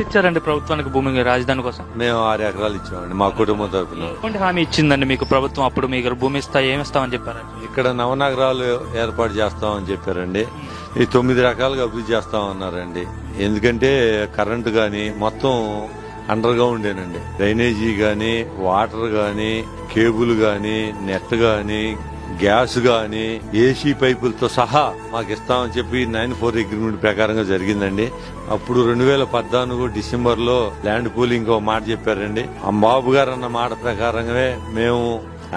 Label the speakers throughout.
Speaker 1: ఇచ్చారండి ప్రభుత్వానికి భూమి రాజధాని కోసం?
Speaker 2: మేము 6 ఎకరాలు ఇచ్చామండి మా కుటుంబం తరఫున.
Speaker 1: ఎటువంటి హామీ ఇచ్చిందండి మీకు ప్రభుత్వం? అప్పుడు మీకు భూమి ఏమిస్తామని చెప్పారు?
Speaker 2: ఇక్కడ నవనగరాలు ఏర్పాటు చేస్తామని చెప్పారండి. ఈ 9 రకాలుగా అభివృద్ధి చేస్తామన్నారండి. ఎందుకంటే కరెంటు గాని మొత్తం అండర్ గ్రౌండేనండి. డ్రైనేజీ గాని, వాటర్ గాని, కేబుల్ గాని, నెట్ గాని, గ్యాస్ గాని, ఏసీ పైపులతో సహా మాకు ఇస్తామని చెప్పి 94 అగ్రిమెంట్ ప్రకారంగా జరిగిందండి. అప్పుడు 2014 డిసెంబర్ లో ల్యాండ్ పూలింగ్ ఒక మాట చెప్పారండి. బాబు గారు అన్న మాట ప్రకారంగానే మేము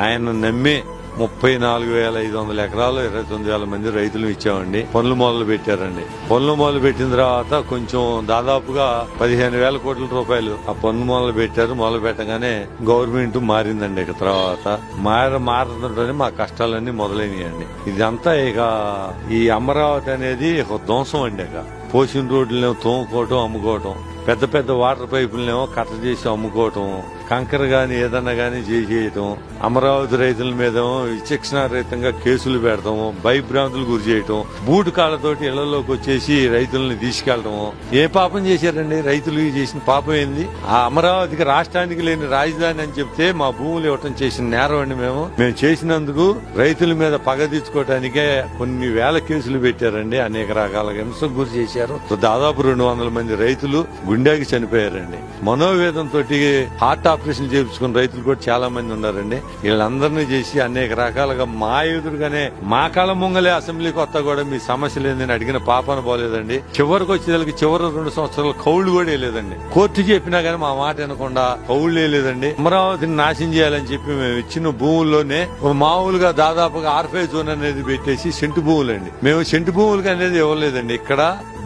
Speaker 2: ఆయన నమ్మి 34,500 ఎకరాలు 29,000 మంది రైతులు ఇచ్చామండి. పనులు మొదలు పెట్టారండి. పనులు మొదలు పెట్టిన తర్వాత కొంచెం దాదాపుగా 15,000 కోట్ల రూపాయలు ఆ పనులు మొదలు పెట్టారు. మొదలు పెట్టగానే గవర్నమెంట్ మారిందండి. ఇక తర్వాత మారడంతోనే మా కష్టాలన్నీ మొదలైనయండి. ఇదంతా ఇక ఈ అమరావతి అనేది ఒక ధ్వంసం అండి. ఇక పోసిన రోడ్లనేమో తోముకోవటం, అమ్ముకోవటం, పెద్ద పెద్ద వాటర్ పైపులనేమో కట్ట చేసి అమ్ముకోవటం, కంకర గాని ఏదన్నా గాని చేయటం, అమరావతి రైతుల మీద విచక్షణారహితంగా కేసులు పెడతాము, భయభ్రాంతులు గురి చేయటం, బూటు కాళ్లతోటి ఇళ్లలోకి వచ్చేసి రైతుల్ని తీసుకెళ్లటం. ఏ పాపం చేశారండి రైతులు? చేసిన పాపం ఏంది? ఆ అమరావతికి రాష్ట్రానికి లేని రాజధాని అని చెప్తే మా భూములు ఇవ్వటం చేసిన నేరం అండి. మేము చేసినందుకు రైతుల మీద పగ తీర్చుకోవడానికే కొన్ని వేల కేసులు పెట్టారండి. అనేక రకాల హింసకు గురి చేశారు. దాదాపు 200 మంది రైతులు గుండెకి చనిపోయారండి. మనోవేదంతో హార్ట్ ఆపరేషన్ చేయించుకున్న రైతులు కూడా చాలా మంది ఉన్నారండి. వీళ్ళందరినీ చేసి అనేక రకాలుగా మా ఎదురుగానే మా కాళ్ళ ముంగలే అసెంబ్లీకి వస్తా కూడా మీ సమస్య లేదని అడిగిన పాపాన పోలేదండి. చివరికి వచ్చేదానికి చివరి 2 సంవత్సరాలు కౌళ్లు కూడా వేయలేదండి. కోర్టు చెప్పినా గానీ మా మాట వినకుండా కౌళ్లు వేయలేదండి. అమరావతిని నాశనం చేయాలని చెప్పి మేము ఇచ్చిన భూముల్లోనే మామూలుగా దాదాపుగా ఆర్ఫై జోన్ అనేది పెట్టేసి సెంటు భూములండి. మేము సెంటు భూములకి అనేది ఇవ్వలేదండి. ఇక్కడ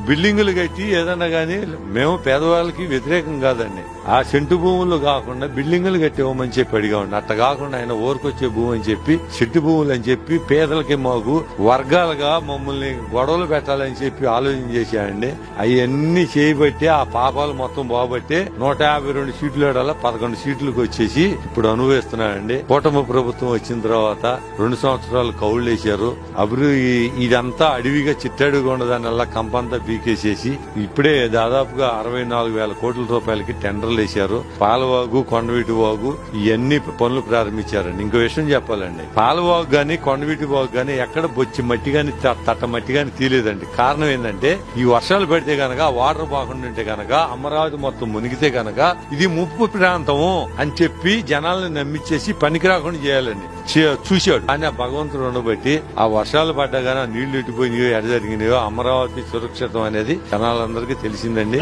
Speaker 2: బిల్డింగులు కట్టి ఏదన్నా గానీ మేము పేదవాళ్ళకి వ్యతిరేకం కాదండి. ఆ సెంటు భూములు కాకుండా బిల్డింగులు కట్టి ఇవ్వమని చెప్పి అడిగామండి. అట్ట కాకుండా ఆయన ఊరికొచ్చే భూమి అని చెప్పి సెంటు భూములు అని చెప్పి పేదలకి మాకు వర్గాలుగా మమ్మల్ని గొడవలు పెట్టాలని చెప్పి ఆలోచన చేశాయండి. అవన్నీ చేయబట్టి ఆ పాపాలు మొత్తం బాబట్టి 152 సీట్లు 11 సీట్లకు వచ్చేసి ఇప్పుడు అనుభవిస్తున్నాయండి. కూటమి ప్రభుత్వం వచ్చిన తర్వాత 2 సంవత్సరాలు కౌళ్లు వేశారు. అభివృద్ధి ఇదంతా అడవిగా చిట్టడుగా ఉన్నదానివల్ల కంపంతా పీకేసేసి ఇప్పుడే దాదాపుగా 64,000 కోట్ల రూపాయలకి టెండర్లు వేశారు. పాలవాగు, కొండవీటి వాగు ఇవన్నీ పనులు ప్రారంభించారండి. ఇంకో విషయం చెప్పాలండి, పాలవాగు గాని కొండవీటి వాగు గాని ఎక్కడ బొచ్చి మట్టి గాని తట్ట మట్టి గాని తీలేదండి. కారణం ఏంటంటే ఈ వర్షాలు పడితే గనక వాటర్ బాగుండి ఉంటే గనక అమరావతి మొత్తం మునిగితే గనక ఇది ముప్పు ప్రాంతము అని చెప్పి జనాలను నమ్మించేసి పనికి రాకుండా చేయాలండి చూశాడు. కానీ ఆ భగవంతుడు ఉండబట్టి ఆ వర్షాలు పడ్డా గానీ ఆ నీళ్లు ఎట్టిపోయినాయో ఎడ జరిగినాయో అమరావతి సురక్షితం అనేది జనాలందరికీ తెలిసిందండి.